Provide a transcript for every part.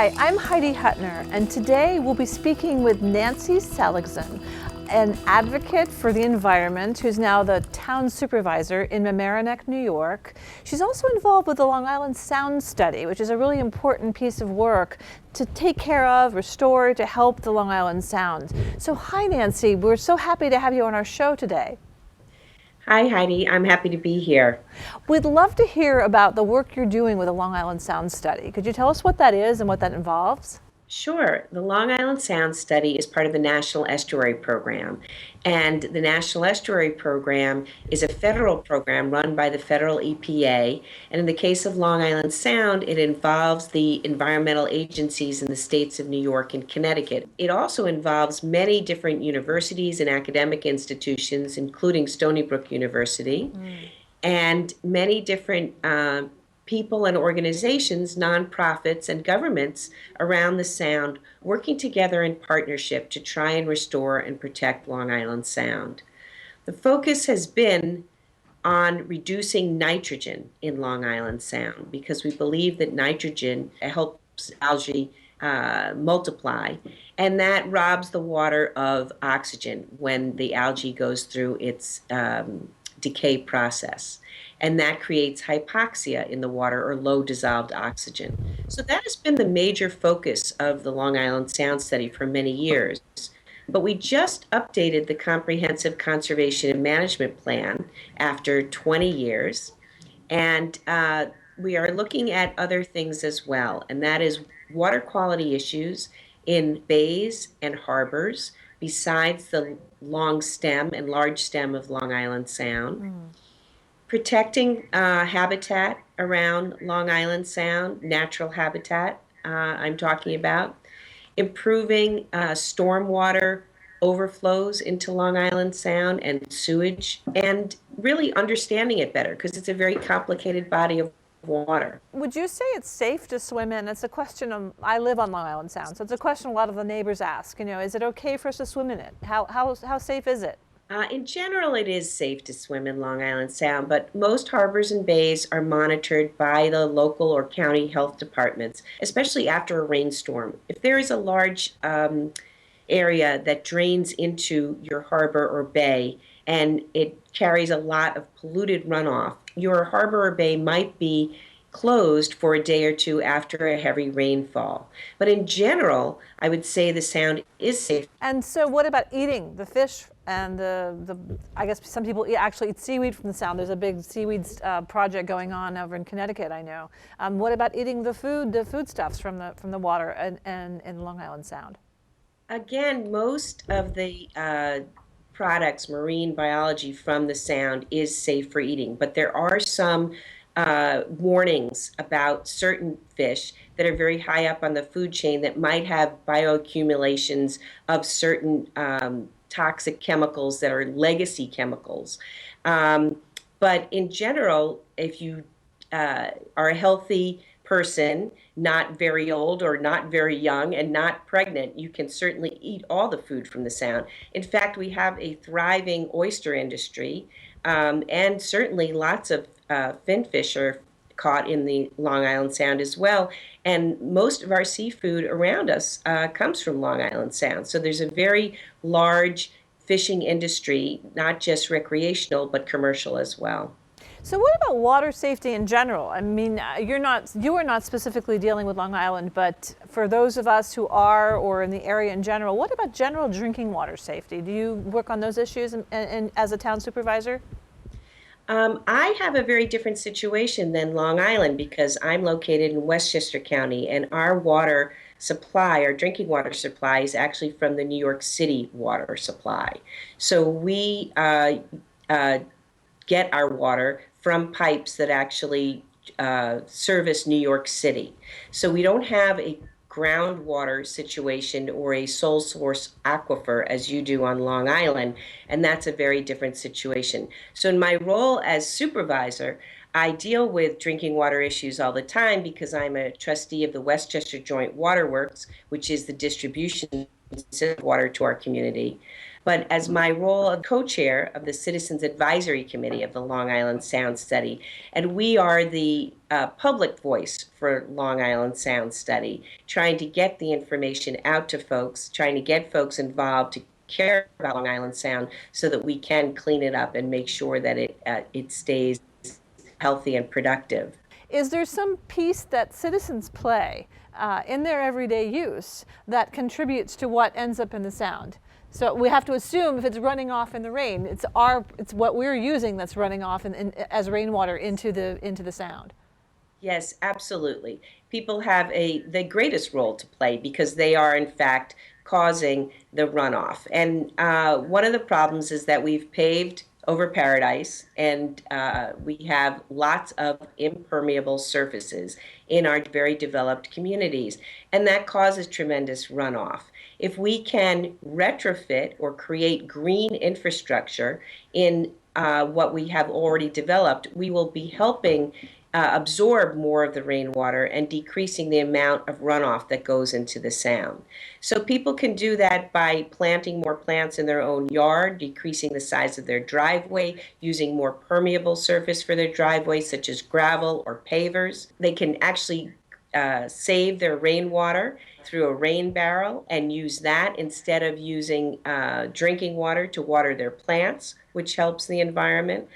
Hi, I'm Heidi Hutner, and today we'll be speaking with Nancy Seligson, an advocate for the environment who's now the town supervisor in Mamaroneck, New York. She's also involved with the Long Island Sound Study, which is a really important piece of work to take care of, restore, to help the Long Island Sound. So hi, Nancy. We're so happy to have you on our show today. Hi, Heidi. I'm happy to be here. We'd love to hear about the work you're doing with the Long Island Sound Study. Could you tell us what that is and what that involves? Sure. The Long Island Sound Study is part of the National Estuary Program. And the National Estuary Program is a federal program run by the federal EPA. And in the case of Long Island Sound, it involves the environmental agencies in the states of New York and Connecticut. It also involves many different universities and academic institutions, including Stony Brook University, and many different people and organizations, nonprofits, and governments around the Sound working together in partnership to try and restore and protect Long Island Sound. The focus has been on reducing nitrogen in Long Island Sound because we believe that nitrogen helps algae multiply, and that robs the water of oxygen when the algae goes through its decay process. And that creates hypoxia in the water or low dissolved oxygen. So that has been the major focus of the Long Island Sound Study for many years. But we just updated the Comprehensive Conservation and Management Plan after 20 years. And we are looking at other things as well, and that is water quality issues in bays and harbors, besides the long stem and large stem of Long Island Sound. Protecting habitat around Long Island Sound, natural habitat I'm talking about. Improving stormwater overflows into Long Island Sound and sewage, and really understanding it better because it's a very complicated body of water. Would you say it's safe to swim in? It's a question I live on Long Island Sound, so it's a question a lot of the neighbors ask. Is it okay for us to swim in it? How safe is it? In general, it is safe to swim in Long Island Sound, but most harbors and bays are monitored by the local or county health departments, especially after a rainstorm. If there is a large area that drains into your harbor or bay and it carries a lot of polluted runoff, your harbor or bay might be closed for a day or two after a heavy rainfall. But in general, I would say the Sound is safe. And so what about eating the fish and I guess some people actually eat seaweed from the Sound. There's a big seaweed project going on over in Connecticut, I know. What about eating the foodstuffs from the water and in Long Island Sound? Again, most of the products, marine biology from the Sound is safe for eating, but there are some warnings about certain fish that are very high up on the food chain that might have bioaccumulations of certain toxic chemicals that are legacy chemicals. But in general, if you are a healthy person, not very old or not very young and not pregnant, you can certainly eat all the food from the Sound. In fact, we have a thriving oyster industry, and certainly lots of finfish are caught in the Long Island Sound as well. And most of our seafood around us comes from Long Island Sound. So there's a very large fishing industry, not just recreational, but commercial as well. So what about water safety in general? I mean, you are not specifically dealing with Long Island, but for those of us who are, or in the area in general, what about general drinking water safety? Do you work on those issues as a town supervisor? I have a very different situation than Long Island because I'm located in Westchester County, and our water supply, our drinking water supply, is actually from the New York City water supply. So we get our water from pipes that actually service New York City. So we don't have a groundwater situation or a sole source aquifer as you do on Long Island, and that's a very different situation. So in my role as supervisor, I deal with drinking water issues all the time because I'm a trustee of the Westchester Joint Water Works, which is the distribution of water to our community. But as my role of co-chair of the Citizens Advisory Committee of the Long Island Sound Study, and we are the public voice for Long Island Sound Study, trying to get the information out to folks, trying to get folks involved to care about Long Island Sound so that we can clean it up and make sure that it stays healthy and productive. Is there some piece that citizens play in their everyday use that contributes to what ends up in the sound? So we have to assume if it's running off in the rain, it's what we're using that's running off as rainwater into the sound. Yes, absolutely. People have the greatest role to play because they are, in fact, causing the runoff. And one of the problems is that we've paved over Paradise, and we have lots of impermeable surfaces in our very developed communities, and that causes tremendous runoff. If we can retrofit or create green infrastructure in what we have already developed, we will be helping absorb more of the rainwater and decreasing the amount of runoff that goes into the sound. So people can do that by planting more plants in their own yard, decreasing the size of their driveway, using more permeable surface for their driveway, such as gravel or pavers. They can actually save their rainwater through a rain barrel and use that instead of using drinking water to water their plants, which helps the environment.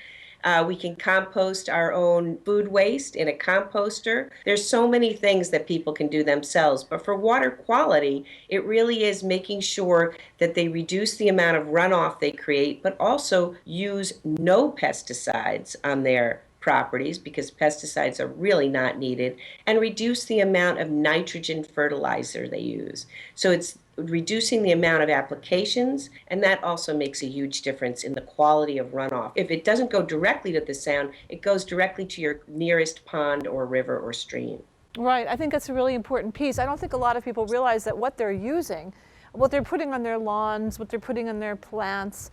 We can compost our own food waste in a composter. There's so many things that people can do themselves. But for water quality, it really is making sure that they reduce the amount of runoff they create, but also use no pesticides on their properties because pesticides are really not needed, and reduce the amount of nitrogen fertilizer they use. So it's reducing the amount of applications, and that also makes a huge difference in the quality of runoff. If it doesn't go directly to the sound, it goes directly to your nearest pond or river or stream. Right, I think that's a really important piece. I don't think a lot of people realize that what they're using, what they're putting on their lawns, what they're putting on their plants,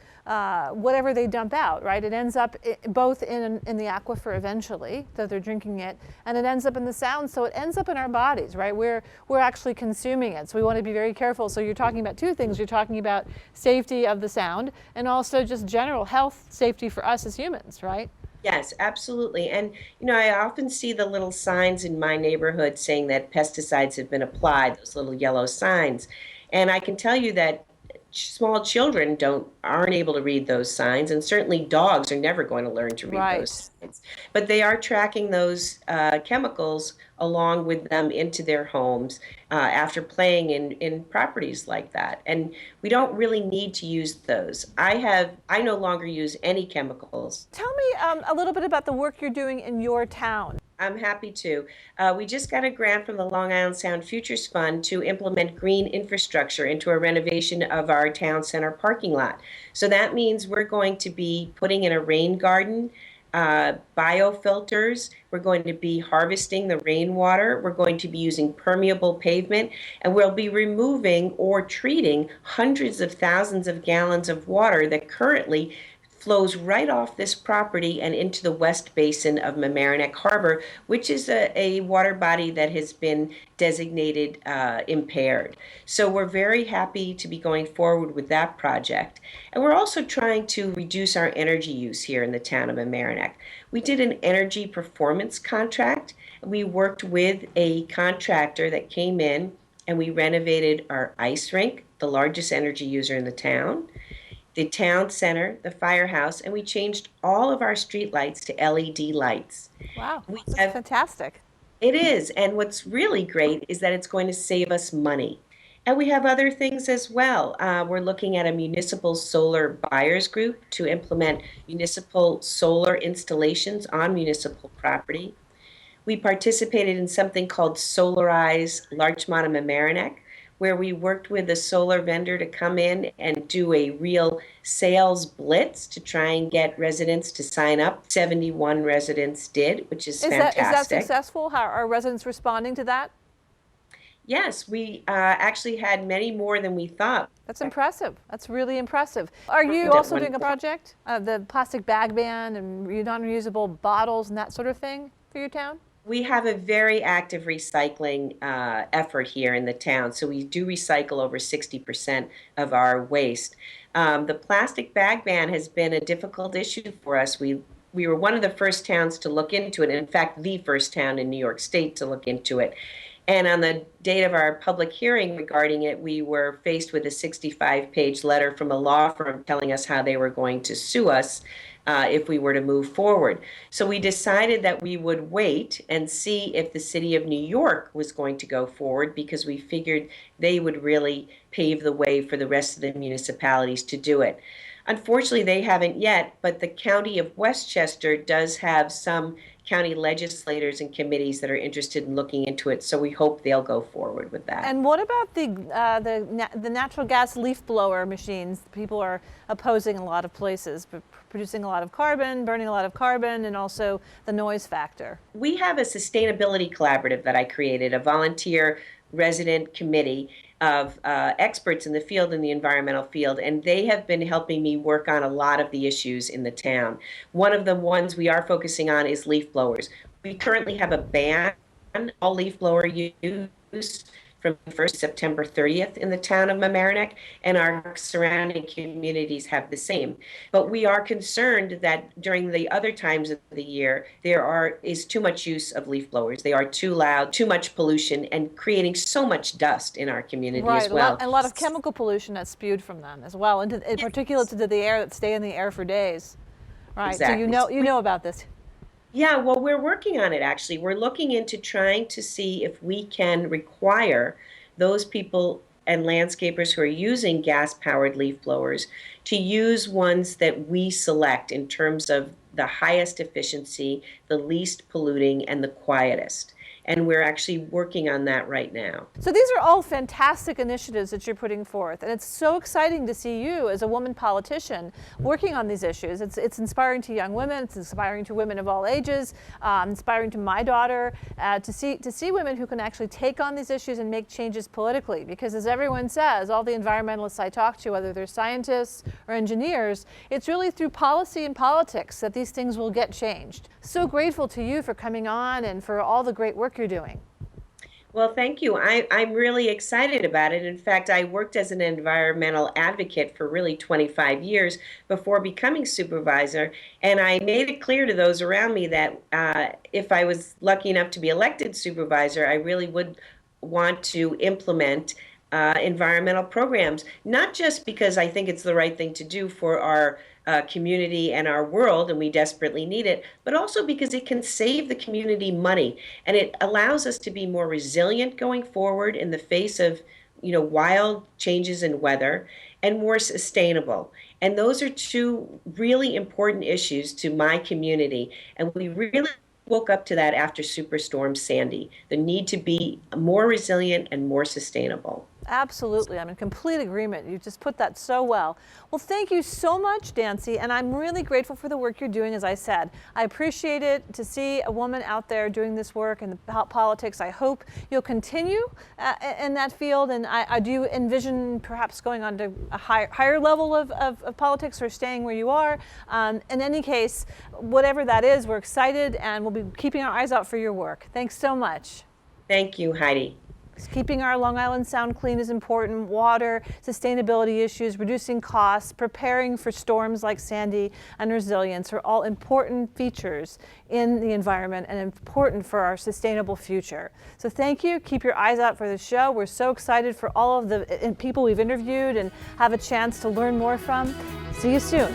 whatever they dump out, right? It ends up both in the aquifer eventually, that they're drinking it, and it ends up in the sound, so it ends up in our bodies, right? We're actually consuming it, so we want to be very careful. So you're talking about two things. You're talking about safety of the sound and also just general health safety for us as humans, right? Yes, absolutely. And, I often see the little signs in my neighborhood saying that pesticides have been applied, those little yellow signs. And I can tell you that small children aren't able to read those signs, and certainly dogs are never going to learn to read those signs. But they are tracking those chemicals along with them into their homes after playing in properties like that. And we don't really need to use those. I no longer use any chemicals. Tell me a little bit about the work you're doing in your town. I'm happy to. We just got a grant from the Long Island Sound Futures Fund to implement green infrastructure into a renovation of our town center parking lot. So that means we're going to be putting in a rain garden, biofilters. We're going to be harvesting the rainwater. We're going to be using permeable pavement, and we'll be removing or treating hundreds of thousands of gallons of water that currently flows right off this property and into the west basin of Mamaroneck Harbor, which is a water body that has been designated impaired. So we're very happy to be going forward with that project. And we're also trying to reduce our energy use here in the town of Mamaroneck. We did an energy performance contract. We worked with a contractor that came in, and we renovated our ice rink, the largest energy user in the town, the town center, the firehouse, and we changed all of our street lights to LED lights. Wow, that's fantastic. It is, and what's really great is that it's going to save us money. And we have other things as well. We're looking at a municipal solar buyers group to implement municipal solar installations on municipal property. We participated in something called Solarize Larchmont and Mamaroneck, where we worked with a solar vendor to come in and do a real sales blitz to try and get residents to sign up. 71 residents did, which is fantastic. Is that successful? How are residents responding to that? Yes, we actually had many more than we thought. That's impressive. That's really impressive. Are you also doing a project, the plastic bag ban and non-reusable bottles and that sort of thing for your town? We have a very active recycling effort here in the town. So we do recycle over 60% of our waste. The plastic bag ban has been a difficult issue for us. We were one of the first towns to look into it. In fact, the first town in New York State to look into it. And on the date of our public hearing regarding it, we were faced with a 65-page letter from a law firm telling us how they were going to sue us if we were to move forward. So we decided that we would wait and see if the city of New York was going to go forward, because we figured they would really pave the way for the rest of the municipalities to do it. Unfortunately, they haven't yet, but the county of Westchester does have some county legislators and committees that are interested in looking into it. So we hope they'll go forward with that. And what about the natural gas leaf blower machines? People are opposing in a lot of places, but producing a lot of carbon, burning a lot of carbon, and also the noise factor. We have a sustainability collaborative that I created, a volunteer resident committee of experts in the field, in the environmental field, and they have been helping me work on a lot of the issues in the town. One of the ones we are focusing on is leaf blowers. We currently have a ban on all leaf blower use from 1st September 30th in the town of Mamaroneck, and our surrounding communities have the same. But we are concerned that during the other times of the year, there is too much use of leaf blowers. They are too loud, too much pollution, and creating so much dust in our community as well. And a lot of chemical pollution that's spewed from them as well, and in particulates into the air that stay in the air for days. Right. Exactly. So you know about this. Yeah, well, we're working on it actually. We're looking into trying to see if we can require those people and landscapers who are using gas-powered leaf blowers to use ones that we select in terms of the highest efficiency, the least polluting, and the quietest. And we're actually working on that right now. So these are all fantastic initiatives that you're putting forth, and it's so exciting to see you as a woman politician working on these issues. It's inspiring to young women, it's inspiring to women of all ages, inspiring to my daughter, to see women who can actually take on these issues and make changes politically. Because as everyone says, all the environmentalists I talk to, whether they're scientists or engineers, it's really through policy and politics that these things will get changed. So grateful to you for coming on and for all the great work you're doing. Well, thank you. I'm really excited about it. In fact, I worked as an environmental advocate for really 25 years before becoming supervisor, and I made it clear to those around me that if I was lucky enough to be elected supervisor, I really would want to implement environmental programs, not just because I think it's the right thing to do for our community and our world, and we desperately need it, but also because it can save the community money, and it allows us to be more resilient going forward in the face of, wild changes in weather, and more sustainable. And those are two really important issues to my community, and we really woke up to that after Superstorm Sandy, the need to be more resilient and more sustainable. Absolutely. I'm in complete agreement. You just put that so well. Well, thank you so much, Nancy, and I'm really grateful for the work you're doing, as I said. I appreciate it to see a woman out there doing this work in politics. I hope you'll continue in that field, and I do envision perhaps going on to a higher level of politics or staying where you are. In any case, whatever that is, we're excited, and we'll be keeping our eyes out for your work. Thanks so much. Thank you, Heidi. Keeping our Long Island Sound clean is important. Water, sustainability issues, reducing costs, preparing for storms like Sandy, and resilience are all important features in the environment and important for our sustainable future. So thank you. Keep your eyes out for the show. We're so excited for all of the people we've interviewed and have a chance to learn more from. See you soon.